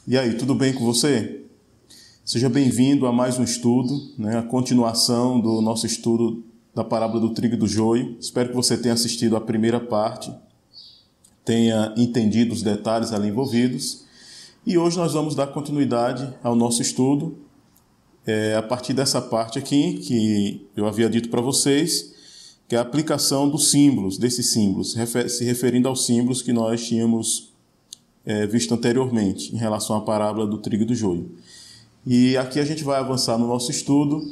E aí, tudo bem com você? Seja bem-vindo a mais um estudo, a continuação do nosso estudo da parábola do trigo e do joio. Espero que você tenha assistido a primeira parte, tenha entendido os detalhes ali envolvidos. E hoje nós vamos dar continuidade ao nosso estudo, a partir dessa parte aqui, que eu havia dito para vocês, que é a aplicação dos símbolos, desses símbolos, se referindo aos símbolos que nós tínhamos visto anteriormente, em relação à parábola do trigo e do joio. E aqui a gente vai avançar no nosso estudo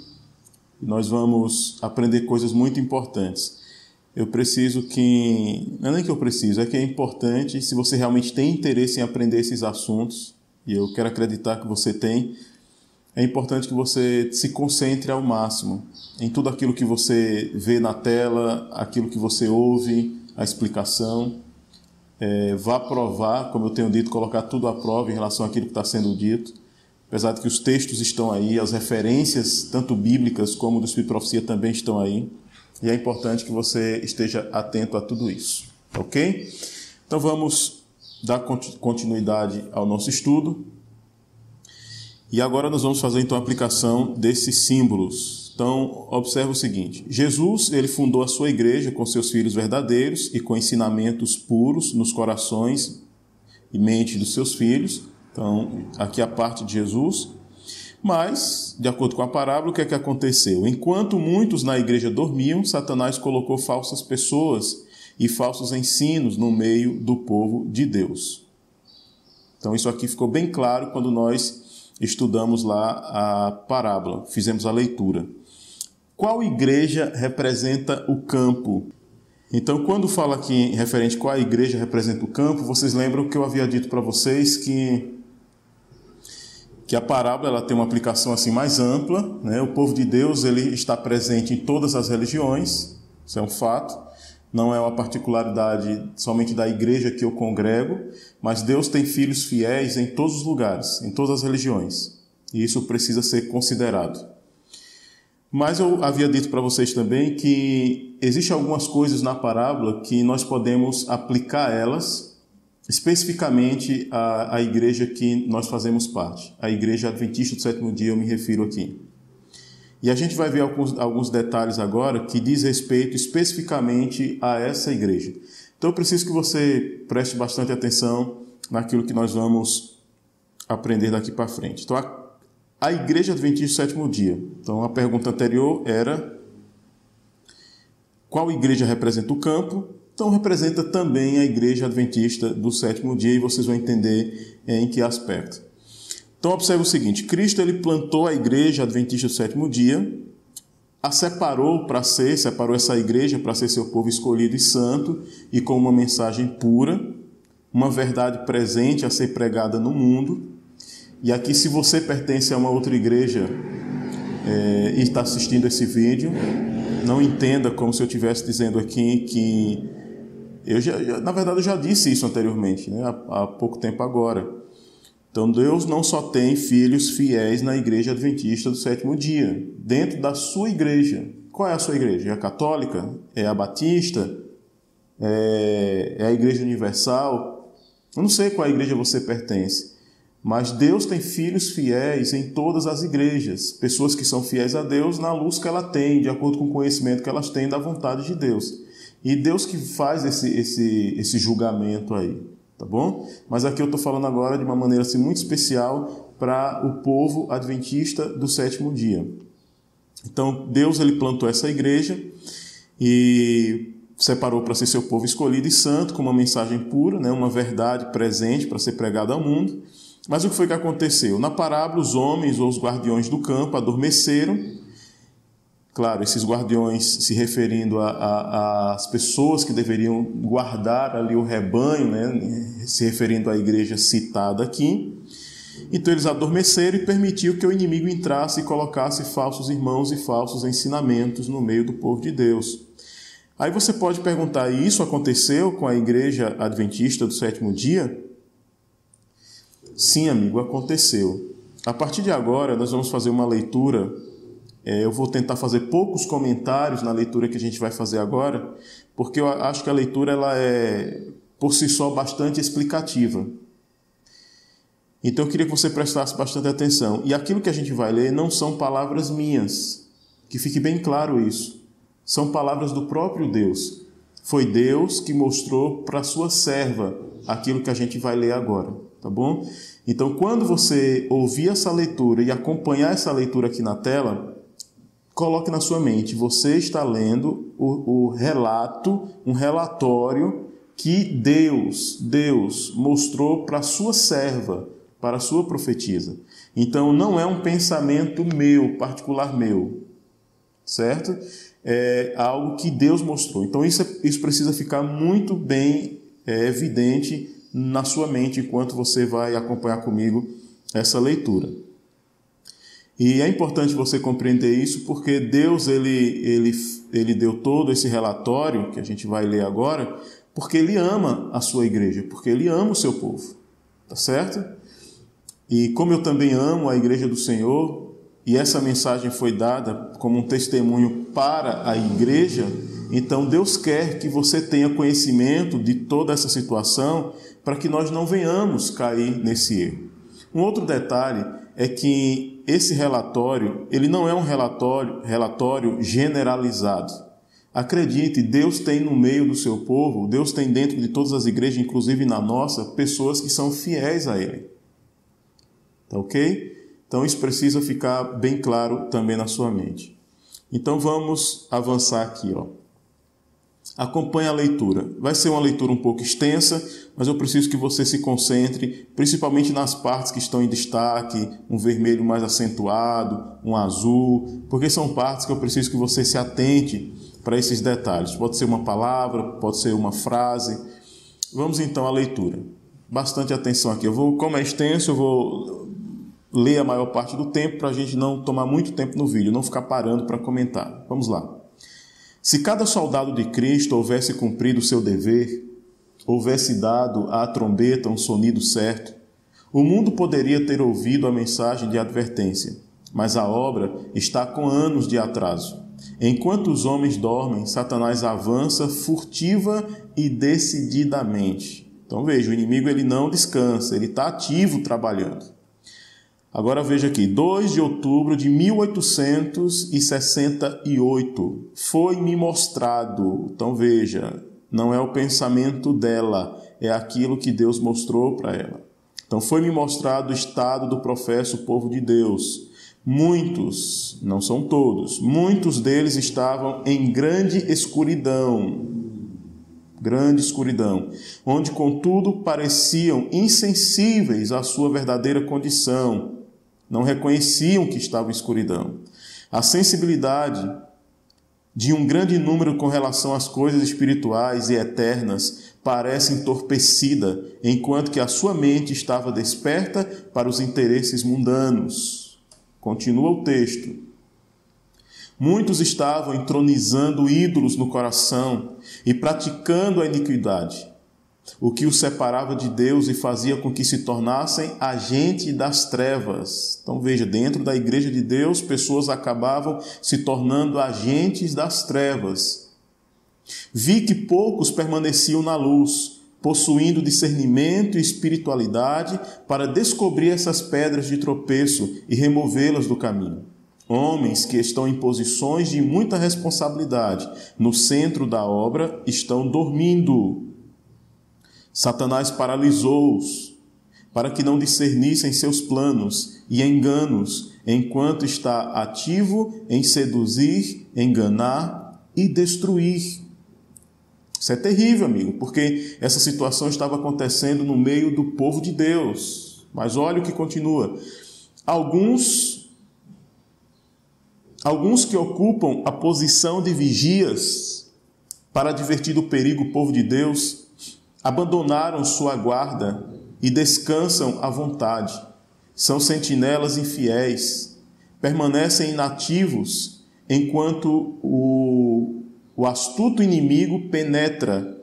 e nós vamos aprender coisas muito importantes. Eu preciso que... Não é nem que eu preciso, é que é importante, se você realmente tem interesse em aprender esses assuntos, e eu quero acreditar que você tem, é importante que você se concentre ao máximo em tudo aquilo que você vê na tela, aquilo que você ouve, a explicação. Vá provar, como eu tenho dito, colocar tudo à prova em relação àquilo que está sendo dito. Apesar de que os textos estão aí, as referências, tanto bíblicas como do Espírito de Profecia, também estão aí. E é importante que você esteja atento a tudo isso, ok? Então vamos dar continuidade ao nosso estudo. E agora nós vamos fazer então a aplicação desses símbolos. Então, observe o seguinte. Jesus, ele fundou a sua igreja com seus filhos verdadeiros e com ensinamentos puros nos corações e mente dos seus filhos. Então, aqui a parte de Jesus. Mas, de acordo com a parábola, o que é que aconteceu? Enquanto muitos na igreja dormiam, Satanás colocou falsas pessoas e falsos ensinos no meio do povo de Deus. Então, isso aqui ficou bem claro quando nós estudamos lá a parábola, fizemos a leitura. Qual igreja representa o campo? Então, quando fala aqui referente a qual igreja representa o campo, vocês lembram que eu havia dito para vocês que a parábola ela tem uma aplicação assim mais ampla, né? O povo de Deus ele está presente em todas as religiões, isso é um fato, não é uma particularidade somente da igreja que eu congrego, mas Deus tem filhos fiéis em todos os lugares, em todas as religiões, e isso precisa ser considerado. Mas eu havia dito para vocês também que existem algumas coisas na parábola que nós podemos aplicar elas especificamente à igreja que nós fazemos parte. A igreja adventista do sétimo dia eu me refiro aqui. E a gente vai ver alguns detalhes agora que diz respeito especificamente a essa igreja. Então eu preciso que você preste bastante atenção naquilo que nós vamos aprender daqui para frente. Então a igreja adventista do sétimo dia. Então a pergunta anterior era: qual igreja representa o campo? Então representa também a igreja adventista do sétimo dia, e vocês vão entender em que aspecto. Então observe o seguinte: Cristo ele plantou a igreja adventista do sétimo dia, a separou essa igreja para ser seu povo escolhido e santo, e com uma mensagem pura, uma verdade presente a ser pregada no mundo. E aqui, se você pertence a uma outra igreja e está assistindo esse vídeo, não entenda como se eu estivesse dizendo aqui que... na verdade, eu já disse isso anteriormente, né? Há pouco tempo agora. Então, Deus não só tem filhos fiéis na igreja adventista do sétimo dia, dentro da sua igreja. Qual é a sua igreja? É a católica? É a batista? É a igreja universal? Eu não sei qual igreja você pertence, mas Deus tem filhos fiéis em todas as igrejas, pessoas que são fiéis a Deus na luz que ela tem, de acordo com o conhecimento que elas têm da vontade de Deus. E Deus que faz esse julgamento aí, tá bom? Mas aqui eu estou falando agora de uma maneira assim, muito especial para o povo adventista do sétimo dia. Então, Deus ele plantou essa igreja e separou para ser seu povo escolhido e santo, com uma mensagem pura, né? Uma verdade presente para ser pregada ao mundo. Mas o que foi que aconteceu? Na parábola, os homens ou os guardiões do campo adormeceram. Claro, esses guardiões se referindo às pessoas que deveriam guardar ali o rebanho, né? Se referindo à igreja citada aqui. Então eles adormeceram e permitiu que o inimigo entrasse e colocasse falsos irmãos e falsos ensinamentos no meio do povo de Deus. Aí você pode perguntar: isso aconteceu com a igreja adventista do sétimo dia? Sim, amigo, aconteceu. A partir de agora, nós vamos fazer uma leitura. Eu vou tentar fazer poucos comentários na leitura que a gente vai fazer agora, porque eu acho que a leitura ela é, por si só, bastante explicativa. Então eu queria que você prestasse bastante atenção. E aquilo que a gente vai ler não são palavras minhas, que fique bem claro isso. São palavras do próprio Deus. Foi Deus que mostrou para a sua serva aquilo que a gente vai ler agora, tá bom? Então, quando você ouvir essa leitura e acompanhar essa leitura aqui na tela, coloque na sua mente, você está lendo um relatório que Deus mostrou para a sua serva, para a sua profetisa. Então, não é um pensamento meu, particular meu, certo? É algo que Deus mostrou. Então, isso precisa ficar muito bem evidente na sua mente enquanto você vai acompanhar comigo essa leitura. E é importante você compreender isso porque Deus ele deu todo esse relatório que a gente vai ler agora porque Ele ama a sua igreja, porque Ele ama o seu povo, tá certo? E como eu também amo a igreja do Senhor, e essa mensagem foi dada como um testemunho para a igreja, então Deus quer que você tenha conhecimento de toda essa situação para que nós não venhamos cair nesse erro. Um outro detalhe é que esse relatório, ele não é um relatório generalizado. Acredite, Deus tem no meio do seu povo, Deus tem dentro de todas as igrejas, inclusive na nossa, pessoas que são fiéis a Ele. Tá ok? Então isso precisa ficar bem claro também na sua mente. Então vamos avançar aqui, ó. Acompanhe a leitura. Vai ser uma leitura um pouco extensa, mas eu preciso que você se concentre, principalmente nas partes que estão em destaque, um vermelho mais acentuado, um azul, porque são partes que eu preciso que você se atente para esses detalhes. Pode ser uma palavra, pode ser uma frase. Vamos então à leitura. Bastante atenção aqui. Como é extenso, eu vou ler a maior parte do tempo para a gente não tomar muito tempo no vídeo, não ficar parando para comentar. Vamos lá. Se cada soldado de Cristo houvesse cumprido o seu dever, houvesse dado à trombeta um sonido certo, o mundo poderia ter ouvido a mensagem de advertência, mas a obra está com anos de atraso. Enquanto os homens dormem, Satanás avança furtiva e decididamente. Então veja, o inimigo ele não descansa, ele está ativo trabalhando. Agora veja aqui, 2 de outubro de 1868, foi-me mostrado. Então veja, não é o pensamento dela, é aquilo que Deus mostrou para ela. Então foi-me mostrado o estado do professo povo de Deus. Muitos, não são todos, muitos deles estavam em grande escuridão, onde contudo pareciam insensíveis à sua verdadeira condição. Não reconheciam que estava em escuridão. A sensibilidade de um grande número com relação às coisas espirituais e eternas parece entorpecida, enquanto que a sua mente estava desperta para os interesses mundanos. Continua o texto. Muitos estavam entronizando ídolos no coração e praticando a iniquidade, o que os separava de Deus e fazia com que se tornassem agentes das trevas. Então veja, dentro da igreja de Deus, pessoas acabavam se tornando agentes das trevas. Vi que poucos permaneciam na luz, possuindo discernimento e espiritualidade para descobrir essas pedras de tropeço e removê-las do caminho. Homens que estão em posições de muita responsabilidade no centro da obra estão dormindo. Satanás paralisou-os para que não discernissem seus planos e enganos, enquanto está ativo em seduzir, enganar e destruir. Isso é terrível, amigo, porque essa situação estava acontecendo no meio do povo de Deus. Mas olha o que continua. Alguns que ocupam a posição de vigias para advertir do perigo o povo de Deus, abandonaram sua guarda e descansam à vontade. São sentinelas infiéis, permanecem inativos enquanto o astuto inimigo penetra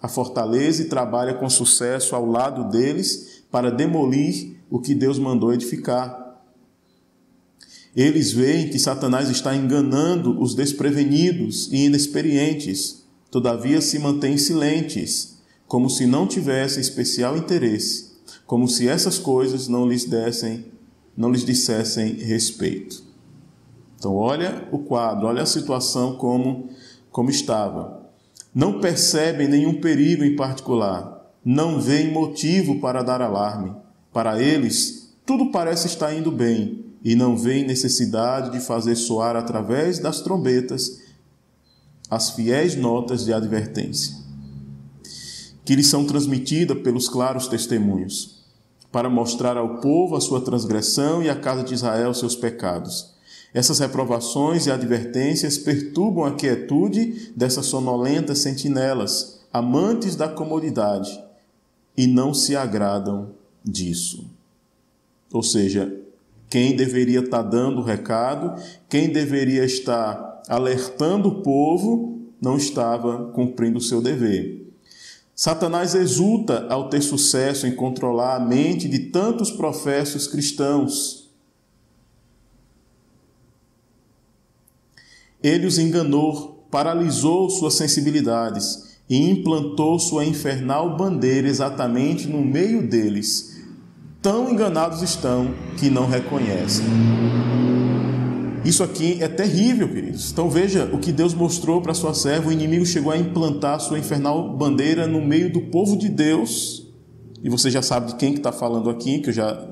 a fortaleza e trabalha com sucesso ao lado deles para demolir o que Deus mandou edificar. Eles veem que Satanás está enganando os desprevenidos e inexperientes, todavia se mantêm silentes, como se não tivesse especial interesse, como se essas coisas não lhes dissessem respeito. Então, olha o quadro, olha a situação como estava. Não percebem nenhum perigo em particular, não veem motivo para dar alarme. Para eles, tudo parece estar indo bem e não veem necessidade de fazer soar através das trombetas as fiéis notas de advertência, que lhes são transmitidas pelos claros testemunhos, para mostrar ao povo a sua transgressão e à casa de Israel seus pecados. Essas reprovações e advertências perturbam a quietude dessas sonolentas sentinelas, amantes da comodidade, e não se agradam disso. Ou seja, quem deveria estar dando o recado, quem deveria estar alertando o povo, não estava cumprindo o seu dever. Satanás exulta ao ter sucesso em controlar a mente de tantos professos cristãos. Ele os enganou, paralisou suas sensibilidades e implantou sua infernal bandeira exatamente no meio deles. Tão enganados estão que não reconhecem. Isso aqui é terrível, queridos. Então veja o que Deus mostrou para sua serva. O inimigo chegou a implantar sua infernal bandeira no meio do povo de Deus. E você já sabe de quem que está falando aqui, que eu já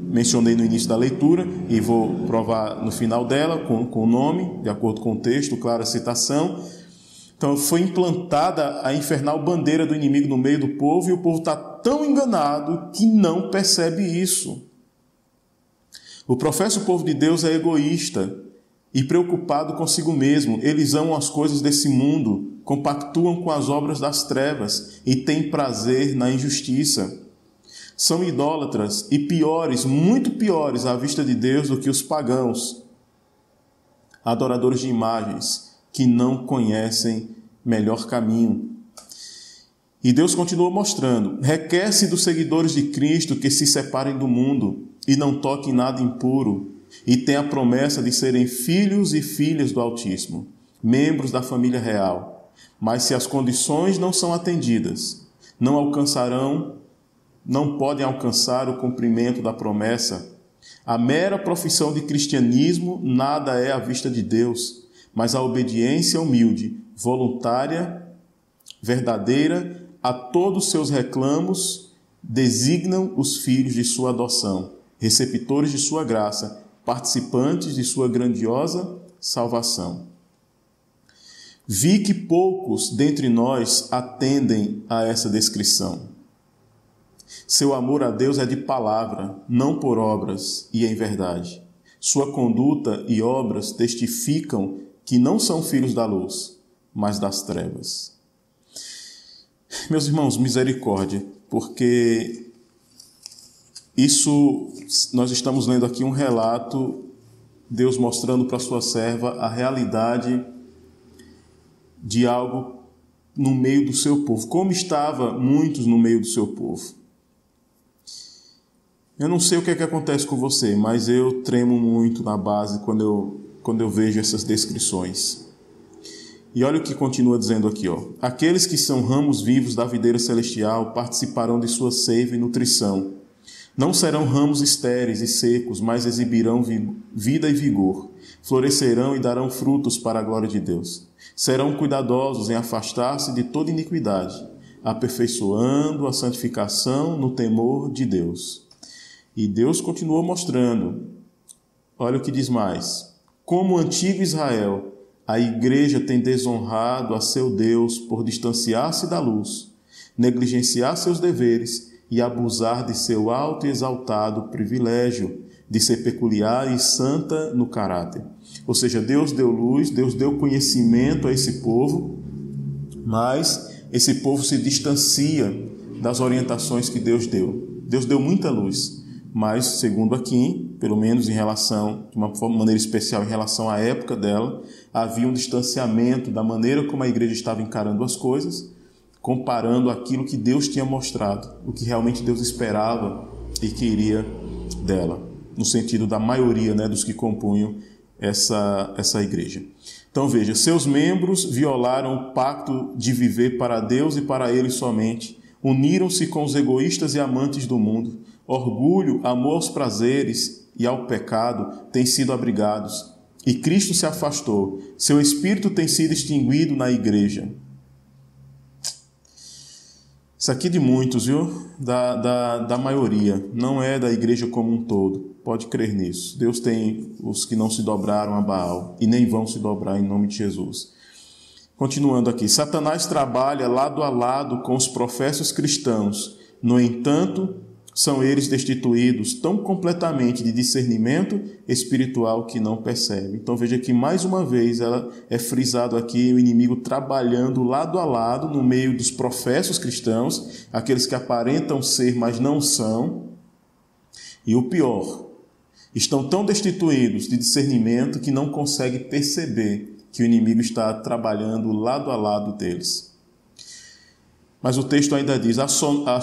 mencionei no início da leitura, e vou provar no final dela, com o nome, de acordo com o texto, clara citação. Então foi implantada a infernal bandeira do inimigo no meio do povo, e o povo está tão enganado que não percebe isso. O professo povo de Deus é egoísta e preocupado consigo mesmo. Eles amam as coisas desse mundo, compactuam com as obras das trevas e têm prazer na injustiça. São idólatras e piores, muito piores à vista de Deus do que os pagãos, adoradores de imagens, que não conhecem melhor caminho. E Deus continua mostrando: requer-se dos seguidores de Cristo que se separem do mundo e não toquem nada impuro, e têm a promessa de serem filhos e filhas do Altíssimo, membros da família real. Mas se as condições não são atendidas, não podem alcançar o cumprimento da promessa. A mera profissão de cristianismo nada é à vista de Deus, mas a obediência humilde, voluntária, verdadeira, a todos seus reclamos, designam os filhos de sua adoção, receptores de sua graça, participantes de sua grandiosa salvação. Vi que poucos dentre nós atendem a essa descrição. Seu amor a Deus é de palavra, não por obras, e em verdade. Sua conduta e obras testificam que não são filhos da luz, mas das trevas. Meus irmãos, misericórdia, porque isso, nós estamos lendo aqui um relato, Deus mostrando para sua serva a realidade de algo no meio do seu povo, como estava muitos no meio do seu povo. Eu não sei o que é que acontece com você, mas eu tremo muito na base quando eu vejo essas descrições. E olha o que continua dizendo aqui, ó. Aqueles que são ramos vivos da videira celestial participarão de sua seiva e nutrição. Não serão ramos estéreis e secos, mas exibirão vida e vigor. Florescerão e darão frutos para a glória de Deus. Serão cuidadosos em afastar-se de toda iniquidade, aperfeiçoando a santificação no temor de Deus. E Deus continuou mostrando. Olha o que diz mais. Como o antigo Israel, a igreja tem desonrado a seu Deus por distanciar-se da luz, negligenciar seus deveres e abusar de seu alto e exaltado privilégio de ser peculiar e santa no caráter. Ou seja, Deus deu luz, Deus deu conhecimento a esse povo, mas esse povo se distancia das orientações que Deus deu. Deus deu muita luz, mas, segundo aqui, pelo menos em relação, de uma maneira especial em relação à época dela, havia um distanciamento da maneira como a igreja estava encarando as coisas, comparando aquilo que Deus tinha mostrado, o que realmente Deus esperava e queria dela, no sentido da maioria, dos que compunham essa igreja. Então veja, seus membros violaram o pacto de viver para Deus e para Ele somente, uniram-se com os egoístas e amantes do mundo. Orgulho, amor aos prazeres e ao pecado têm sido abrigados. E Cristo se afastou. Seu espírito tem sido extinguido na igreja. Isso aqui de muitos, viu? Da maioria. Não é da igreja como um todo. Pode crer nisso. Deus tem os que não se dobraram a Baal e nem vão se dobrar em nome de Jesus. Continuando aqui. Satanás trabalha lado a lado com os professos cristãos. No entanto, são eles destituídos tão completamente de discernimento espiritual que não percebem. Então veja que mais uma vez ela é frisado aqui o inimigo trabalhando lado a lado no meio dos professos cristãos, aqueles que aparentam ser, mas não são. E o pior, estão tão destituídos de discernimento que não conseguem perceber que o inimigo está trabalhando lado a lado deles. Mas o texto ainda diz, as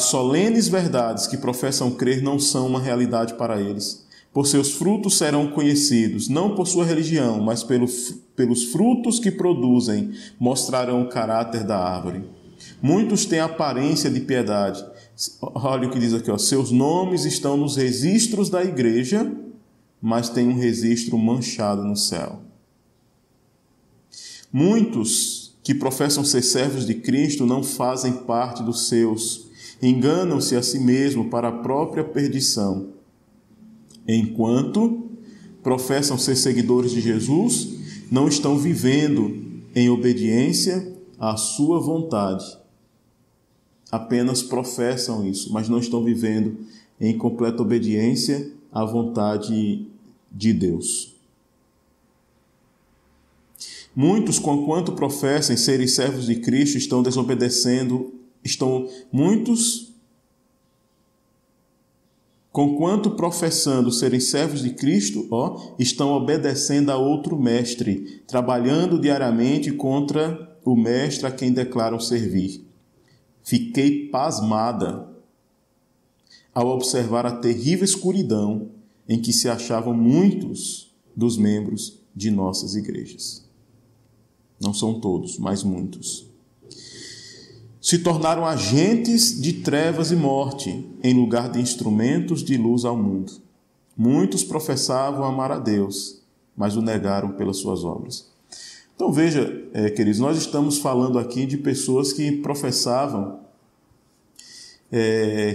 solenes verdades que professam crer não são uma realidade para eles. Por seus frutos serão conhecidos, não por sua religião, mas pelos frutos que produzem, mostrarão o caráter da árvore. Muitos têm aparência de piedade. Olha o que diz aqui, ó, seus nomes estão nos registros da igreja, mas tem um registro manchado no céu. Muitos que professam ser servos de Cristo não fazem parte dos seus, enganam-se a si mesmos para a própria perdição. Enquanto professam ser seguidores de Jesus, não estão vivendo em obediência à sua vontade. Apenas professam isso, mas não estão vivendo em completa obediência à vontade de Deus. Muitos, conquanto professem serem servos de Cristo, estão desobedecendo, conquanto professando serem servos de Cristo, estão obedecendo a outro mestre, trabalhando diariamente contra o mestre a quem declaram servir. Fiquei pasmada ao observar a terrível escuridão em que se achavam muitos dos membros de nossas igrejas. Não são todos, mas muitos. Se tornaram agentes de trevas e morte, em lugar de instrumentos de luz ao mundo. Muitos professavam amar a Deus, mas o negaram pelas suas obras. Então veja, queridos, nós estamos falando aqui de pessoas que professavam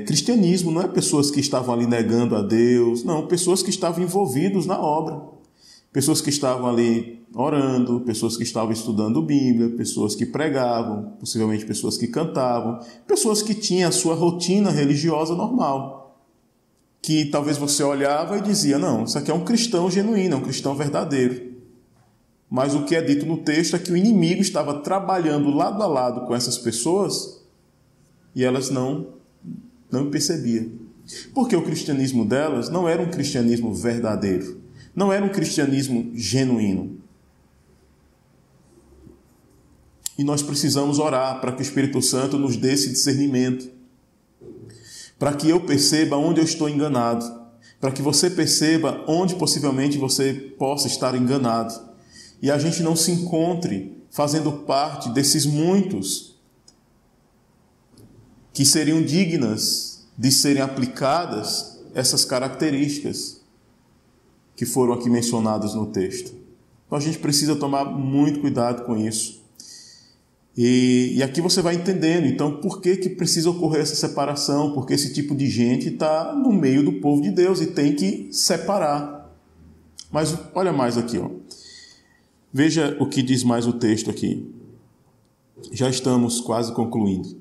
cristianismo, não é pessoas que estavam ali negando a Deus, não, pessoas que estavam envolvidos na obra. Pessoas que estavam ali orando, pessoas que estavam estudando Bíblia, pessoas que pregavam, possivelmente pessoas que cantavam, pessoas que tinham a sua rotina religiosa normal, que talvez você olhava e dizia, não, isso aqui é um cristão genuíno, é um cristão verdadeiro. Mas o que é dito no texto é que o inimigo estava trabalhando lado a lado com essas pessoas e elas não percebiam. Porque o cristianismo delas não era um cristianismo verdadeiro. Não era um cristianismo genuíno. E nós precisamos orar para que o Espírito Santo nos dê esse discernimento. Para que eu perceba onde eu estou enganado. Para que você perceba onde possivelmente você possa estar enganado. E a gente não se encontre fazendo parte desses muitos que seriam dignas de serem aplicadas essas características que foram aqui mencionadas no texto. Então a gente precisa tomar muito cuidado com isso. E aqui você vai entendendo, então, por que precisa ocorrer essa separação, porque esse tipo de gente está no meio do povo de Deus e tem que separar. Mas olha mais aqui, ó. Veja o que diz mais o texto aqui. Já estamos quase concluindo.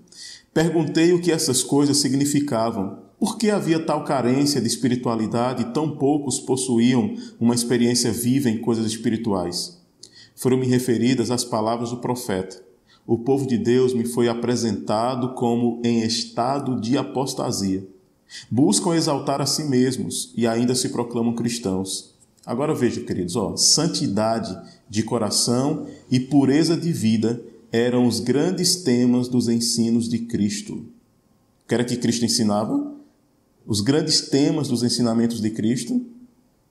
Perguntei o que essas coisas significavam. Por que havia tal carência de espiritualidade e tão poucos possuíam uma experiência viva em coisas espirituais? Foram-me referidas as palavras do profeta. O povo de Deus me foi apresentado como em estado de apostasia. Buscam exaltar a si mesmos e ainda se proclamam cristãos. Agora veja, queridos, santidade de coração e pureza de vida eram os grandes temas dos ensinos de Cristo. O que era que Cristo ensinava? Os grandes temas dos ensinamentos de Cristo,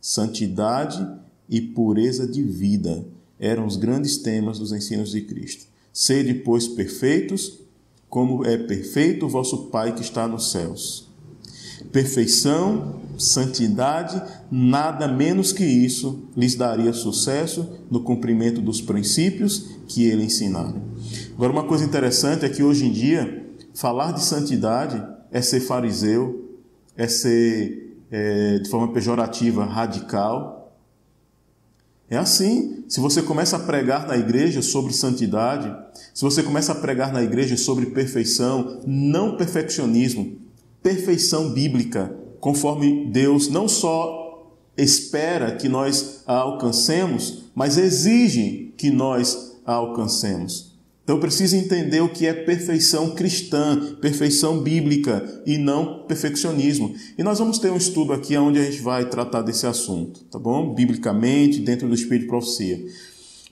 santidade e pureza de vida, eram os grandes temas dos ensinos de Cristo. Sede, pois, perfeitos, como é perfeito o vosso Pai que está nos céus. Perfeição, santidade, nada menos que isso lhes daria sucesso no cumprimento dos princípios que ele ensinaram. Agora, uma coisa interessante é que hoje em dia, falar de santidade é ser fariseu, é ser, de forma pejorativa, radical. É assim, se você começa a pregar na igreja sobre santidade, se você começa a pregar na igreja sobre perfeição, não perfeccionismo, perfeição bíblica, conforme Deus não só espera que nós a alcancemos, mas exige que nós a alcancemos. Então precisa entender o que é perfeição cristã, perfeição bíblica e não perfeccionismo. E nós vamos ter um estudo aqui onde a gente vai tratar desse assunto, tá bom? Biblicamente, dentro do Espírito de Profecia.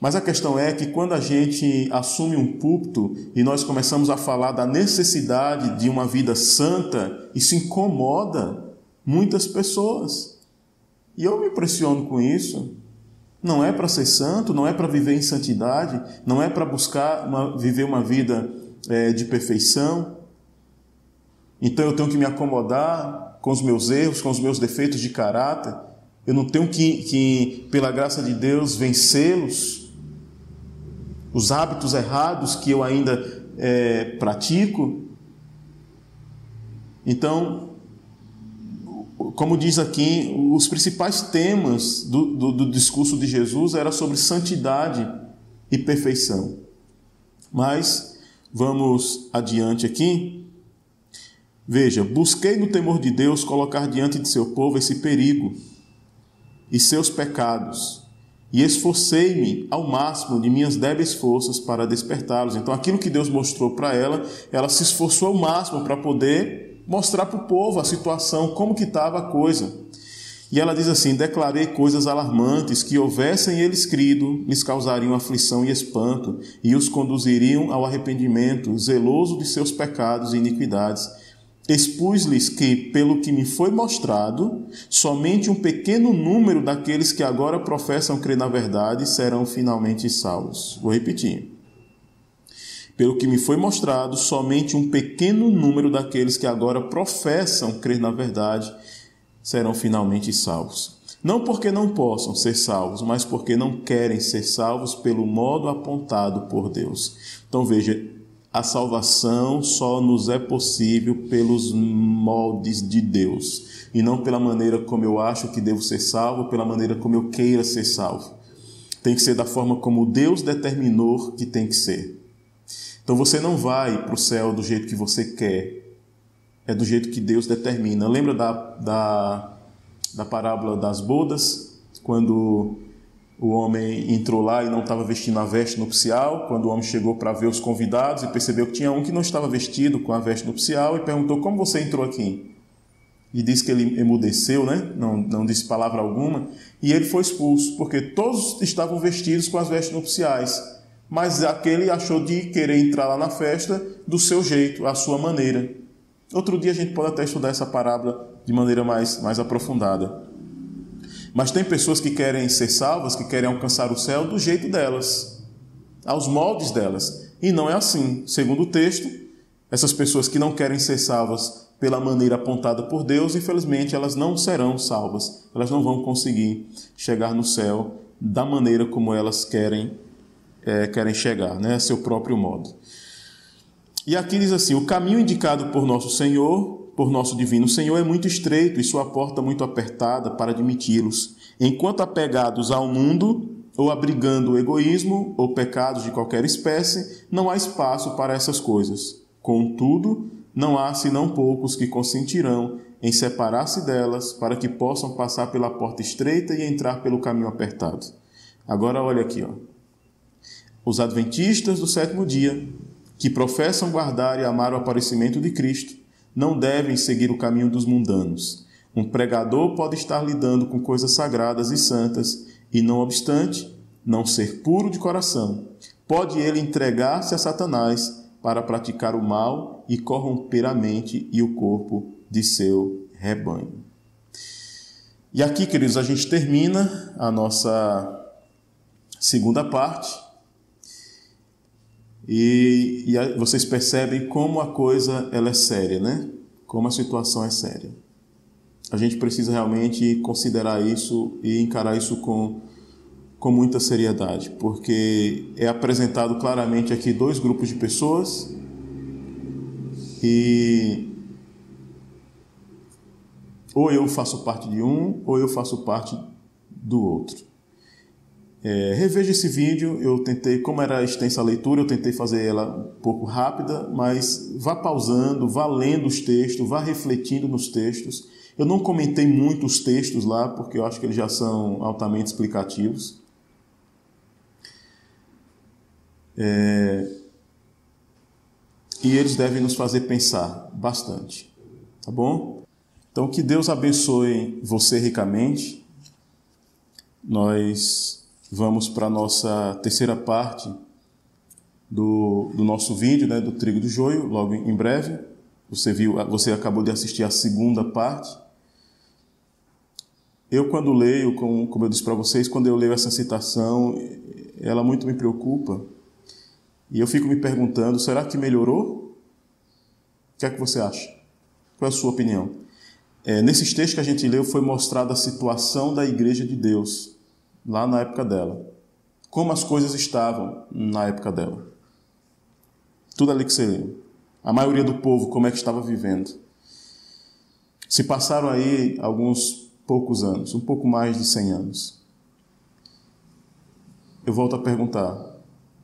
Mas a questão é que quando a gente assume um púlpito e nós começamos a falar da necessidade de uma vida santa, isso incomoda muitas pessoas. E eu me impressiono com isso. Não é para ser santo, não é para viver em santidade, não é para buscar viver uma vida de perfeição. Então eu tenho que me acomodar com os meus erros, com os meus defeitos de caráter. Eu não tenho que pela graça de Deus, vencê-los. Os hábitos errados que eu ainda pratico. Então, como diz aqui, os principais temas do discurso de Jesus era sobre santidade e perfeição. Mas vamos adiante aqui. Veja, busquei no temor de Deus colocar diante de seu povo esse perigo e seus pecados, e esforcei-me ao máximo de minhas débeis forças para despertá-los. Então, aquilo que Deus mostrou para ela se esforçou ao máximo para poder mostrar para o povo a situação, como que estava a coisa. E ela diz assim: declarei coisas alarmantes que, houvessem eles crido, lhes causariam aflição e espanto, e os conduziriam ao arrependimento, zeloso de seus pecados e iniquidades. Expus-lhes que, pelo que me foi mostrado, somente um pequeno número daqueles que agora professam crer na verdade serão finalmente salvos. Vou repetir. Pelo que me foi mostrado, somente um pequeno número daqueles que agora professam crer na verdade serão finalmente salvos. Não porque não possam ser salvos, mas porque não querem ser salvos pelo modo apontado por Deus. Então veja, a salvação só nos é possível pelos moldes de Deus, e não pela maneira como eu acho que devo ser salvo, pela maneira como eu queira ser salvo. Tem que ser da forma como Deus determinou que tem que ser. Então você não vai para o céu do jeito que você quer, é do jeito que Deus determina. Lembra da parábola das bodas, quando o homem entrou lá e não estava vestindo a veste nupcial? Quando o homem chegou para ver os convidados e percebeu que tinha um que não estava vestido com a veste nupcial e perguntou: como você entrou aqui? E disse que ele emudeceu, né? Não disse palavra alguma, e ele foi expulso, porque todos estavam vestidos com as vestes nupciais. Mas aquele achou de querer entrar lá na festa do seu jeito, à sua maneira. Outro dia a gente pode até estudar essa parábola de maneira mais aprofundada. Mas tem pessoas que querem ser salvas, que querem alcançar o céu do jeito delas, aos moldes delas. E não é assim. Segundo o texto, essas pessoas que não querem ser salvas pela maneira apontada por Deus, infelizmente elas não serão salvas. Elas não vão conseguir chegar no céu da maneira como elas querem chegar, né? Seu próprio modo. E aqui diz assim: o caminho indicado por nosso Senhor, por nosso divino Senhor, é muito estreito e sua porta muito apertada para admiti-los. Enquanto apegados ao mundo, ou abrigando o egoísmo, ou pecados de qualquer espécie, não há espaço para essas coisas. Contudo, não há senão poucos que consentirão em separar-se delas, para que possam passar pela porta estreita e entrar pelo caminho apertado. Agora olha aqui, ó. Os adventistas do sétimo dia, que professam guardar e amar o aparecimento de Cristo, não devem seguir o caminho dos mundanos. Um pregador pode estar lidando com coisas sagradas e santas e, não obstante, não ser puro de coração. Pode ele entregar-se a Satanás para praticar o mal e corromper a mente e o corpo de seu rebanho. E aqui, queridos, a gente termina a nossa segunda parte. E vocês percebem como a coisa ela é séria, né? Como a situação é séria. A gente precisa realmente considerar isso e encarar isso com muita seriedade, porque é apresentado claramente aqui dois grupos de pessoas e ou eu faço parte de um ou eu faço parte do outro. Reveja esse vídeo, eu tentei, como era extensa a leitura, eu tentei fazer ela um pouco rápida, mas vá pausando, vá lendo os textos, vá refletindo nos textos. Eu não comentei muito os textos lá, porque eu acho que eles já são altamente explicativos. E eles devem nos fazer pensar bastante, tá bom? Então, que Deus abençoe você ricamente. Nós vamos para a nossa terceira parte do nosso vídeo, né, do trigo do joio, logo em breve. Você acabou de assistir a segunda parte. Eu, quando leio, como eu disse para vocês, quando eu leio essa citação, ela muito me preocupa. E eu fico me perguntando, será que melhorou? O que é que você acha? Qual é a sua opinião? Nesses textos que a gente leu, foi mostrada a situação da igreja de Deus, lá na época dela. Como as coisas estavam na época dela. Tudo ali que você leu. A maioria do povo, como é que estava vivendo. Se passaram aí alguns poucos anos, um pouco mais de 100 anos. Eu volto a perguntar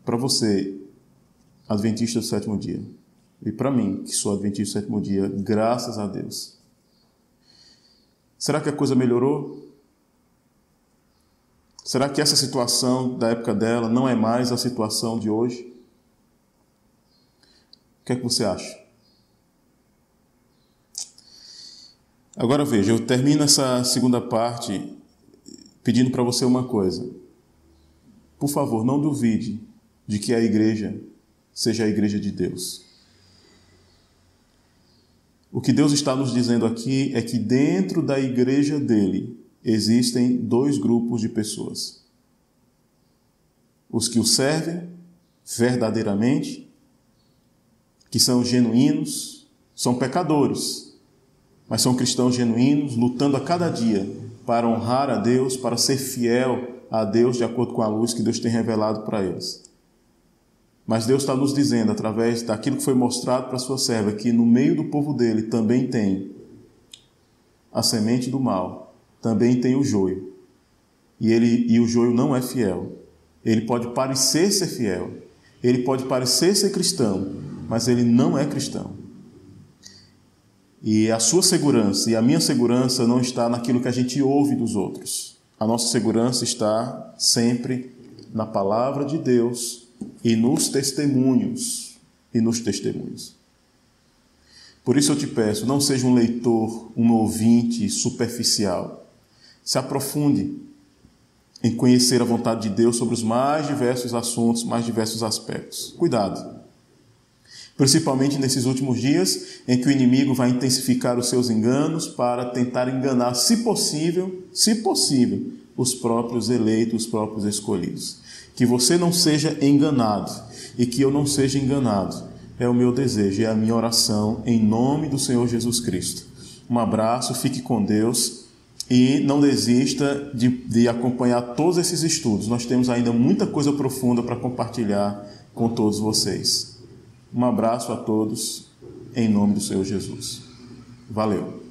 para você, adventista do sétimo dia, e para mim, que sou adventista do sétimo dia, graças a Deus. Será que a coisa melhorou? Será que essa situação da época dela não é mais a situação de hoje? O que é que você acha? Agora veja, eu termino essa segunda parte pedindo para você uma coisa. Por favor, não duvide de que a igreja seja a igreja de Deus. O que Deus está nos dizendo aqui é que dentro da igreja dele existem dois grupos de pessoas. Os que o servem verdadeiramente, que são genuínos, são pecadores, mas são cristãos genuínos, lutando a cada dia para honrar a Deus, para ser fiel a Deus de acordo com a luz que Deus tem revelado para eles. Mas Deus está nos dizendo, através daquilo que foi mostrado para a sua serva, que no meio do povo dele também tem a semente do mal, também tem o joio. E o joio não é fiel. Ele pode parecer ser fiel, ele pode parecer ser cristão, mas ele não é cristão. E a sua segurança e a minha segurança não está naquilo que a gente ouve dos outros. A nossa segurança está sempre na palavra de Deus e nos testemunhos. Por isso eu te peço, não seja um leitor, um ouvinte superficial. Se aprofunde em conhecer a vontade de Deus sobre os mais diversos assuntos, mais diversos aspectos. Cuidado. Principalmente nesses últimos dias, em que o inimigo vai intensificar os seus enganos para tentar enganar, se possível, os próprios eleitos, os próprios escolhidos. Que você não seja enganado e que eu não seja enganado. É o meu desejo, é a minha oração, em nome do Senhor Jesus Cristo. Um abraço, fique com Deus e não desista de acompanhar todos esses estudos. Nós temos ainda muita coisa profunda para compartilhar com todos vocês. Um abraço a todos, em nome do Senhor Jesus. Valeu!